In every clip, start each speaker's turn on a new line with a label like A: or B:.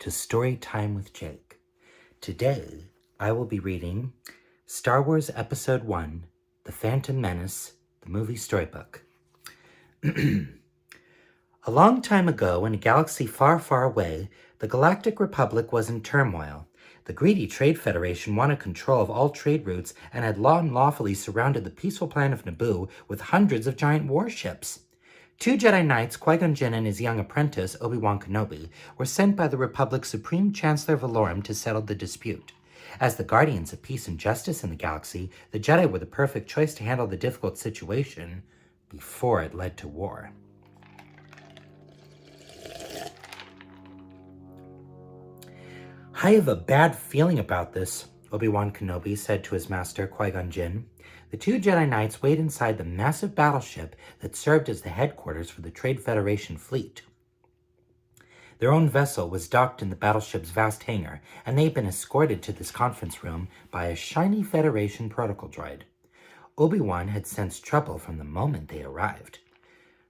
A: to Storytime with Jake. Today, I will be reading Star Wars Episode 1, The Phantom Menace, the movie storybook. A long time ago, in a galaxy far, far away, the Galactic Republic was in turmoil. The greedy Trade Federation wanted control of all trade routes and had lawfully surrounded the peaceful planet of Naboo with hundreds of giant warships. 2 Jedi Knights, Qui-Gon Jinn and his young apprentice, Obi-Wan Kenobi, were sent by the Republic's Supreme Chancellor Valorum to settle the dispute. As the guardians of peace and justice in the galaxy, the Jedi were the perfect choice to handle the difficult situation before it led to war. I have a bad feeling about this, Obi-Wan Kenobi said to his master, Qui-Gon Jinn. The 2 Jedi Knights wait inside the massive battleship that served as the headquarters for the Trade Federation fleet. Their own vessel was docked in the battleship's vast hangar, and they'd been escorted to this conference room by a shiny Federation protocol droid. Obi-Wan had sensed trouble from the moment they arrived.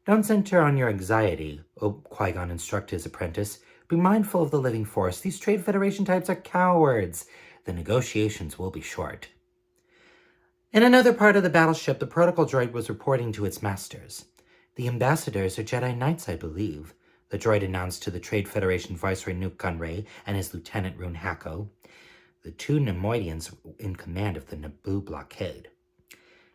A: Don't center on your anxiety, Qui-Gon instructed his apprentice. Be mindful of the living force. These Trade Federation types are cowards. The negotiations will be short. In another part of the battleship, the protocol droid was reporting to its masters. The ambassadors are Jedi Knights, I believe, the droid announced to the Trade Federation Viceroy Nuke Gunray and his Lieutenant Rune Hako, the 2 Neimoidians in command of the Naboo blockade.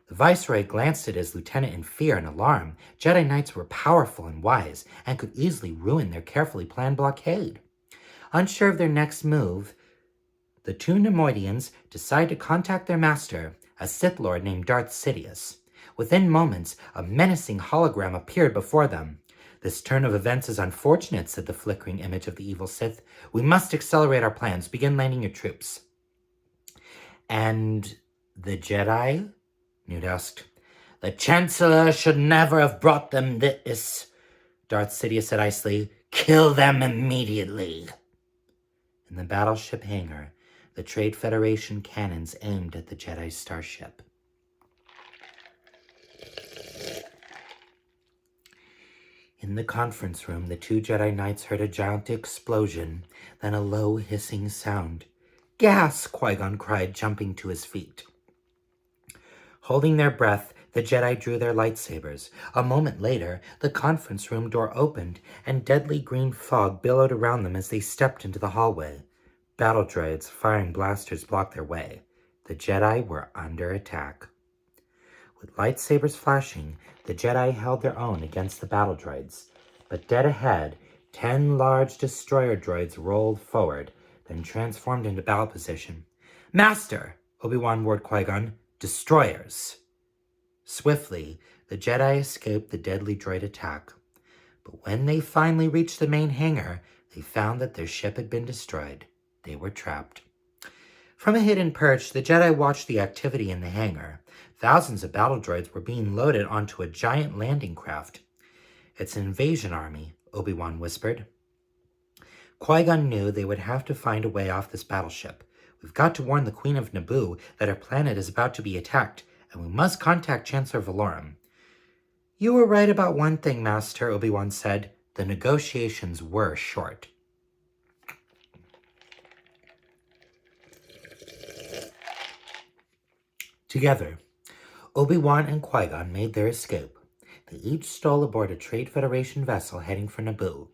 A: The Viceroy glanced at his lieutenant in fear and alarm. Jedi Knights were powerful and wise and could easily ruin their carefully planned blockade. Unsure of their next move, the 2 Neimoidians decided to contact their master, a Sith Lord named Darth Sidious. Within moments, a menacing hologram appeared before them. This turn of events is unfortunate, said the flickering image of the evil Sith. We must accelerate our plans. Begin landing your troops. And the Jedi? Newt asked. The Chancellor should never have brought them this, Darth Sidious said icily. Kill them immediately. In the battleship hangar, the Trade Federation cannons aimed at the Jedi starship. In the conference room, the 2 Jedi Knights heard a giant explosion, then a low hissing sound. Gas! Qui-Gon cried, jumping to his feet. Holding their breath, the Jedi drew their lightsabers. A moment later, the conference room door opened, and deadly green fog billowed around them as they stepped into the hallway. Battle droids firing blasters blocked their way. The Jedi were under attack. With lightsabers flashing, the Jedi held their own against the battle droids. But dead ahead, 10 large destroyer droids rolled forward, then transformed into battle position. Master! Obi-Wan warned Qui-Gon. Destroyers! Swiftly, the Jedi escaped the deadly droid attack. But when they finally reached the main hangar, they found that their ship had been destroyed. They were trapped. From a hidden perch, the Jedi watched the activity in the hangar. Thousands of battle droids were being loaded onto a giant landing craft. It's an invasion army, Obi-Wan whispered. Qui-Gon knew they would have to find a way off this battleship. We've got to warn the Queen of Naboo that her planet is about to be attacked, and we must contact Chancellor Valorum. You were right about one thing, Master, Obi-Wan said. The negotiations were short. Together, Obi-Wan and Qui-Gon made their escape. They each stole aboard a Trade Federation vessel heading for Naboo.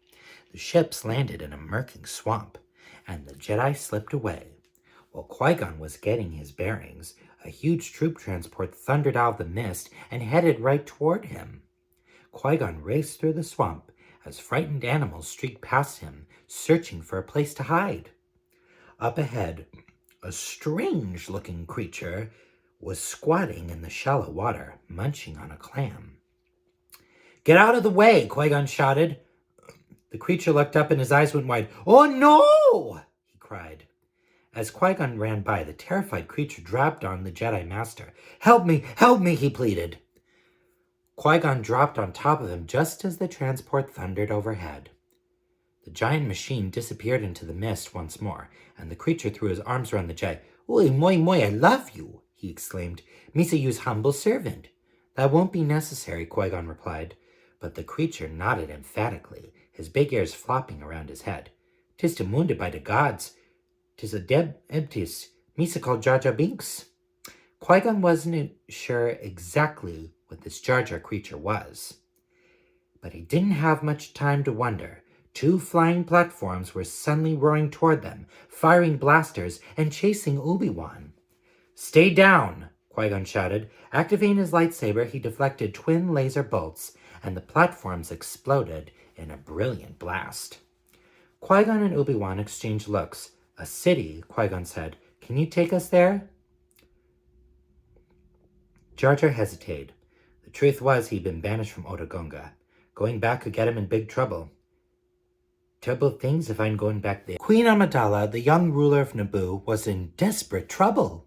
A: The ships landed in a murking swamp, and the Jedi slipped away. While Qui-Gon was getting his bearings, a huge troop transport thundered out of the mist and headed right toward him. Qui-Gon raced through the swamp as frightened animals streaked past him, searching for a place to hide. Up ahead, a strange-looking creature was squatting in the shallow water, munching on a clam. Get out of the way, Qui-Gon shouted. The creature looked up and his eyes went wide. Oh no! He cried. As Qui-Gon ran by, the terrified creature dropped on the Jedi Master. Help me, he pleaded. Qui-Gon dropped on top of him just as the transport thundered overhead. The giant machine disappeared into the mist once more, and the creature threw his arms around the Jedi. Oi, moi, I love you, he exclaimed. Misa you's humble servant. That won't be necessary, Qui-Gon replied, but the creature nodded emphatically, his big ears flopping around his head. 'Tis demanded by the gods. 'Tis a deb empties. Misa called Jar Jar Binks. Qui-Gon wasn't sure exactly what this Jar Jar creature was. But he didn't have much time to wonder. 2 flying platforms were suddenly roaring toward them, firing blasters and chasing Obi-Wan. "Stay down!" Qui-Gon shouted. Activating his lightsaber, he deflected twin laser bolts, and the platforms exploded in a brilliant blast. Qui-Gon and Obi-Wan exchanged looks. "A city," Qui-Gon said. "Can you take us there?" Jar Jar hesitated. The truth was he'd been banished from Otogonga. Going back could get him in big trouble. Terrible things if I'm going back there. Queen Amidala, the young ruler of Naboo, was in desperate trouble.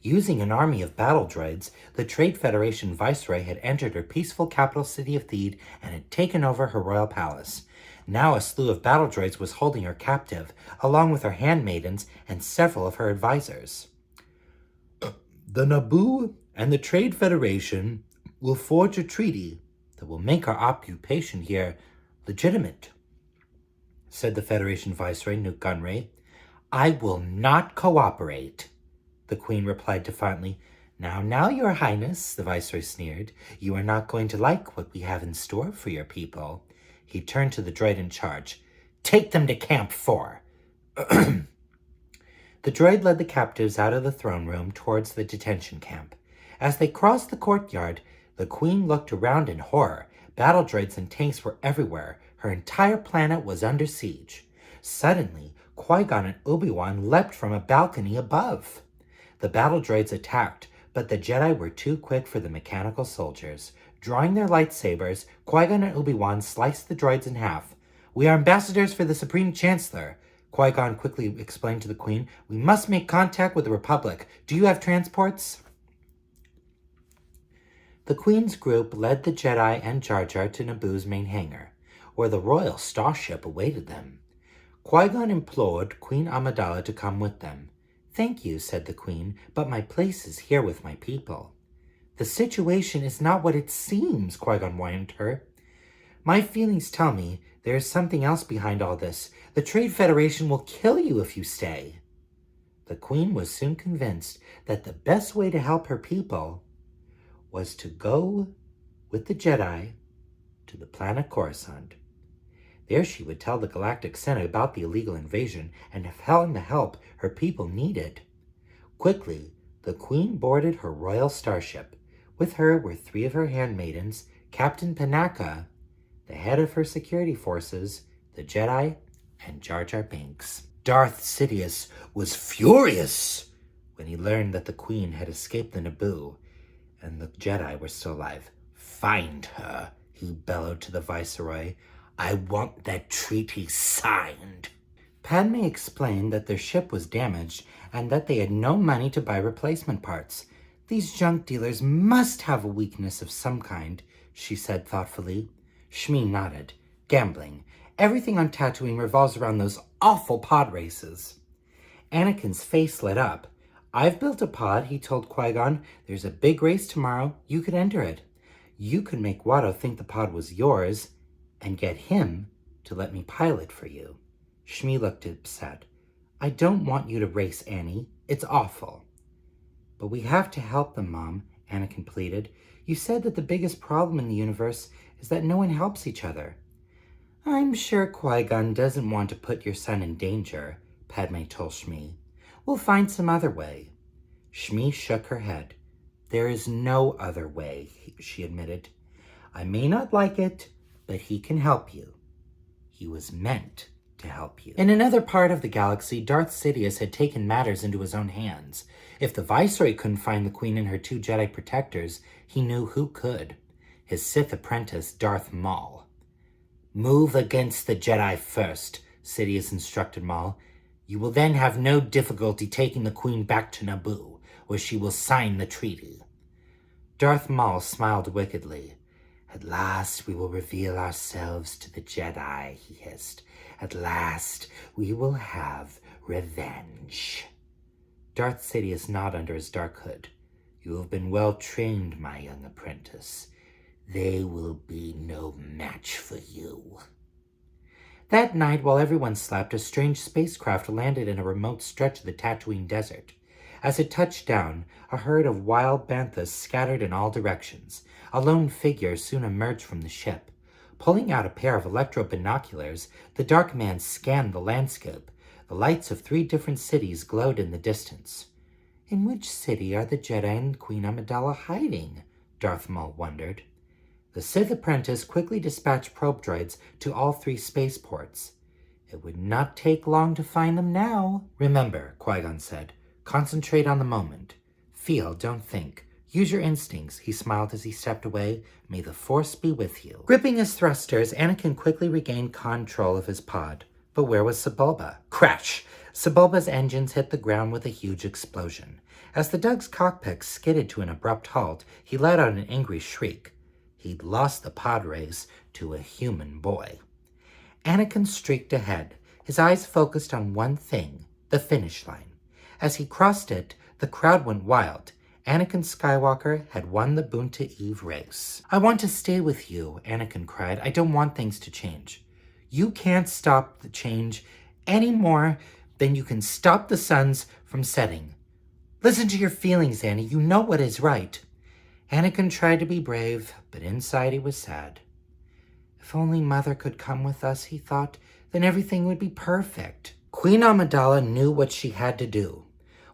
A: Using an army of battle droids, the Trade Federation viceroy had entered her peaceful capital city of Theed and had taken over her royal palace. Now a slew of battle droids was holding her captive, along with her handmaidens and several of her advisors. "The Naboo and the Trade Federation will forge a treaty that will make our occupation here legitimate," said the Federation Viceroy, Newt Gunray. "I will not cooperate," the Queen replied defiantly. Now, Your Highness," the Viceroy sneered. "You are not going to like what we have in store for your people." He turned to the droid in charge. "Take them to Camp 4. The droid led the captives out of the throne room towards the detention camp. As they crossed the courtyard, the Queen looked around in horror. Battle droids and tanks were everywhere. Her entire planet was under siege. Suddenly, Qui-Gon and Obi-Wan leapt from a balcony above. The battle droids attacked, but the Jedi were too quick for the mechanical soldiers. Drawing their lightsabers, Qui-Gon and Obi-Wan sliced the droids in half. "We are ambassadors for the Supreme Chancellor," Qui-Gon quickly explained to the Queen. "We must make contact with the Republic. Do you have transports?" The Queen's group led the Jedi and Jar Jar to Naboo's main hangar, where the royal starship awaited them. Qui-Gon implored Queen Amidala to come with them. "Thank you," said the Queen, "but my place is here with my people." "The situation is not what it seems," Qui-Gon warned her. "My feelings tell me there is something else behind all this. The Trade Federation will kill you if you stay." The Queen was soon convinced that the best way to help her people was to go with the Jedi to the planet Coruscant. There she would tell the Galactic Senate about the illegal invasion and found the help her people needed. Quickly, the Queen boarded her royal starship. With her were 3 of her handmaidens, Captain Panaka, the head of her security forces, the Jedi, and Jar Jar Binks. Darth Sidious was furious when he learned that the Queen had escaped the Naboo and the Jedi were still alive. "Find her," he bellowed to the Viceroy. "I want that treaty signed." Padme explained that their ship was damaged and that they had no money to buy replacement parts. "These junk dealers must have a weakness of some kind," she said thoughtfully. Shmi nodded. "Gambling. Everything on Tatooine revolves around those awful pod races." Anakin's face lit up. "I've built a pod," he told Qui-Gon. "There's a big race tomorrow. You could enter it. You could make Watto think the pod was yours and get him to let me pilot for you." Shmi looked upset. "I don't want you to race, Annie. It's awful." "But we have to help them, Mom," Anakin pleaded. "You said that the biggest problem in the universe is that no one helps each other." "I'm sure Qui-Gon doesn't want to put your son in danger," Padme told Shmi. "We'll find some other way." Shmi shook her head. "There is no other way," she admitted. "I may not like it, but he can help you. He was meant to help you." In another part of the galaxy, Darth Sidious had taken matters into his own hands. If the Viceroy couldn't find the Queen and her 2 Jedi protectors, he knew who could. His Sith apprentice, Darth Maul. "Move against the Jedi first," Sidious instructed Maul. "You will then have no difficulty taking the Queen back to Naboo, where she will sign the treaty." Darth Maul smiled wickedly. "At last we will reveal ourselves to the Jedi," he hissed. "At last we will have revenge." Darth Sidious nodded under his dark hood. "You have been well trained, my young apprentice. They will be no match for you." That night, while everyone slept, a strange spacecraft landed in a remote stretch of the Tatooine desert. As it touched down, a herd of wild banthas scattered in all directions. A lone figure soon emerged from the ship. Pulling out a pair of electro-binoculars, the dark man scanned the landscape. The lights of 3 different cities glowed in the distance. In which city are the Jedi and Queen Amidala hiding? Darth Maul wondered. The Sith apprentice quickly dispatched probe droids to all 3 spaceports. It would not take long to find them now. Remember, Qui-Gon said, concentrate on the moment. Feel, don't think. Use your instincts, he smiled as he stepped away. May the Force be with you. Gripping his thrusters, Anakin quickly regained control of his pod. But where was Sebulba? Crash! Sebulba's engines hit the ground with a huge explosion. As the Dug's cockpit skidded to an abrupt halt, he let out an angry shriek. He'd lost the pod race to a human boy. Anakin streaked ahead, his eyes focused on one thing, the finish line. As he crossed it, the crowd went wild. Anakin Skywalker had won the Boonta Eve race. I want to stay with you, Anakin cried. I don't want things to change. You can't stop the change any more than you can stop the suns from setting. Listen to your feelings, Annie. You know what is right. Anakin tried to be brave, but inside he was sad. If only Mother could come with us, he thought, then everything would be perfect. Queen Amidala knew what she had to do.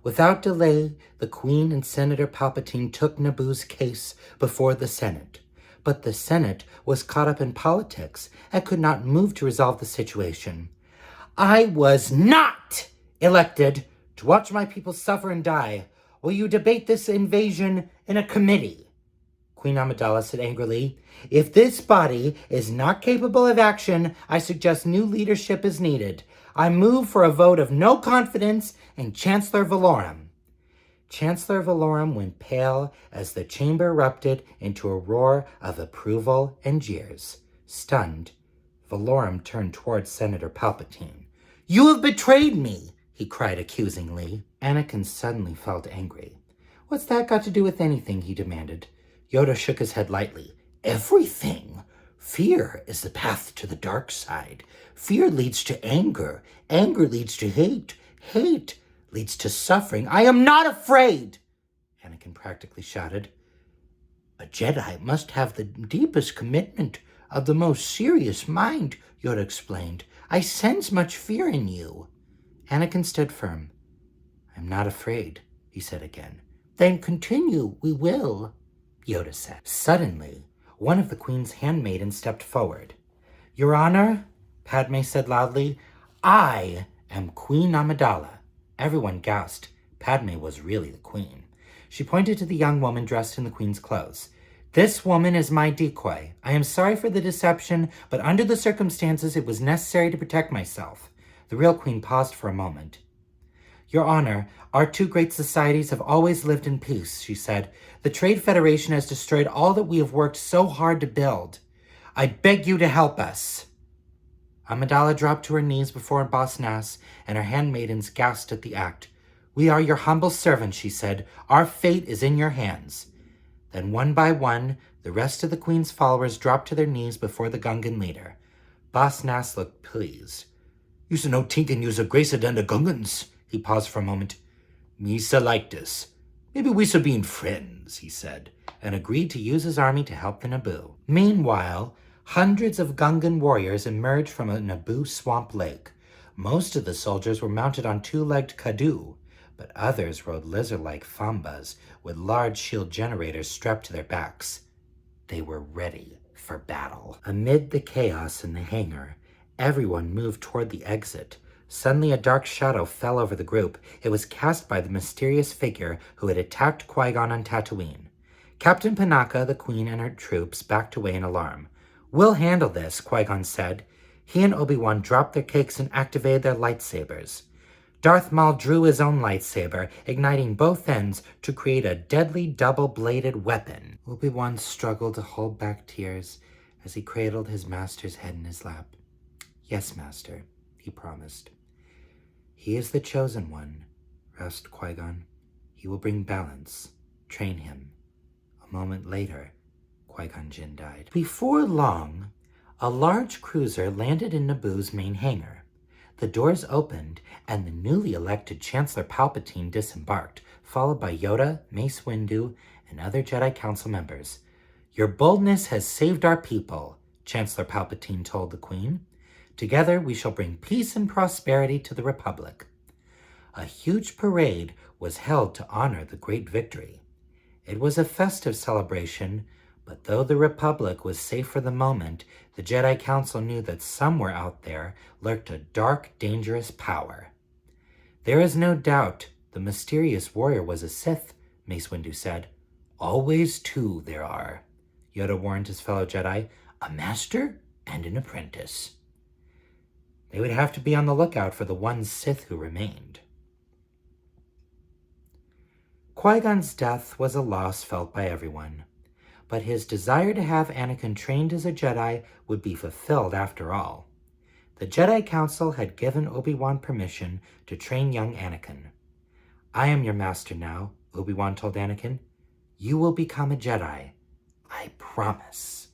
A: Without delay, the Queen and Senator Palpatine took Naboo's case before the Senate. But the Senate was caught up in politics and could not move to resolve the situation. I was not elected to watch my people suffer and die. Will you debate this invasion in a committee? Queen Amidala said angrily, if this body is not capable of action, I suggest new leadership is needed. I move for a vote of no confidence in Chancellor Valorum. Chancellor Valorum went pale as the chamber erupted into a roar of approval and jeers. Stunned, Valorum turned towards Senator Palpatine. You have betrayed me, he cried accusingly. Anakin suddenly felt angry. What's that got to do with anything, he demanded. Yoda shook his head lightly. Everything. Fear is the path to the dark side. Fear leads to anger. Anger leads to hate. Hate leads to suffering. I am not afraid, Anakin practically shouted. A Jedi must have the deepest commitment of the most serious mind, Yoda explained. I sense much fear in you. Anakin stood firm. I'm not afraid, he said again. Then continue, we will, Yoda said. Suddenly, one of the Queen's handmaidens stepped forward. Your Honor, Padme said loudly, I am Queen Amidala. Everyone gasped. Padme was really the Queen. She pointed to the young woman dressed in the Queen's clothes. This woman is my decoy. I am sorry for the deception, but under the circumstances it was necessary to protect myself. The real Queen paused for a moment. Your Honor, our 2 great societies have always lived in peace, she said. The Trade Federation has destroyed all that we have worked so hard to build. I beg you to help us. Amidala dropped to her knees before Boss Nass, and her handmaidens gasped at the act. We are your humble servants, she said. Our fate is in your hands. Then one by one, the rest of the Queen's followers dropped to their knees before the Gungan leader. Boss Nass looked pleased. You'se no tinkin' you'se a gracer than the Gungans. He paused for a moment. Misa like this. Maybe we'se being friends, he said, and agreed to use his army to help the Naboo. Meanwhile, hundreds of Gungan warriors emerged from a Naboo swamp lake. Most of the soldiers were mounted on 2-legged Kadu, but others rode lizard-like Fambas with large shield generators strapped to their backs. They were ready for battle. Amid the chaos in the hangar, everyone moved toward the exit. Suddenly a dark shadow fell over the group. It was cast by the mysterious figure who had attacked Qui-Gon on Tatooine. Captain Panaka, the Queen, and her troops backed away in alarm. We'll handle this, Qui-Gon said. He and Obi-Wan dropped their cakes and activated their lightsabers. Darth Maul drew his own lightsaber, igniting both ends to create a deadly double-bladed weapon. Obi-Wan struggled to hold back tears as he cradled his master's head in his lap. Yes, Master, he promised. He is the chosen one, rasped Qui-Gon. He will bring balance. Train him. A moment later, Qui-Gon Jinn died. Before long, A large cruiser landed in Naboo's main hangar. The doors opened, and the newly elected Chancellor Palpatine disembarked, followed by Yoda, Mace Windu, and other Jedi Council members. "Your boldness has saved our people," Chancellor Palpatine told the Queen. "Together we shall bring peace and prosperity to the Republic." A huge parade was held to honor the great victory. It was a festive celebration, but though the Republic was safe for the moment, the Jedi Council knew that somewhere out there lurked a dark, dangerous power. "There is no doubt the mysterious warrior was a Sith," Mace Windu said. "Always two there are," Yoda warned his fellow Jedi, "a master and an apprentice." They would have to be on the lookout for the one Sith who remained. Qui-Gon's death was a loss felt by everyone, but his desire to have Anakin trained as a Jedi would be fulfilled after all. The Jedi Council had given Obi-Wan permission to train young Anakin. "I am your master now," Obi-Wan told Anakin. "You will become a Jedi. I promise."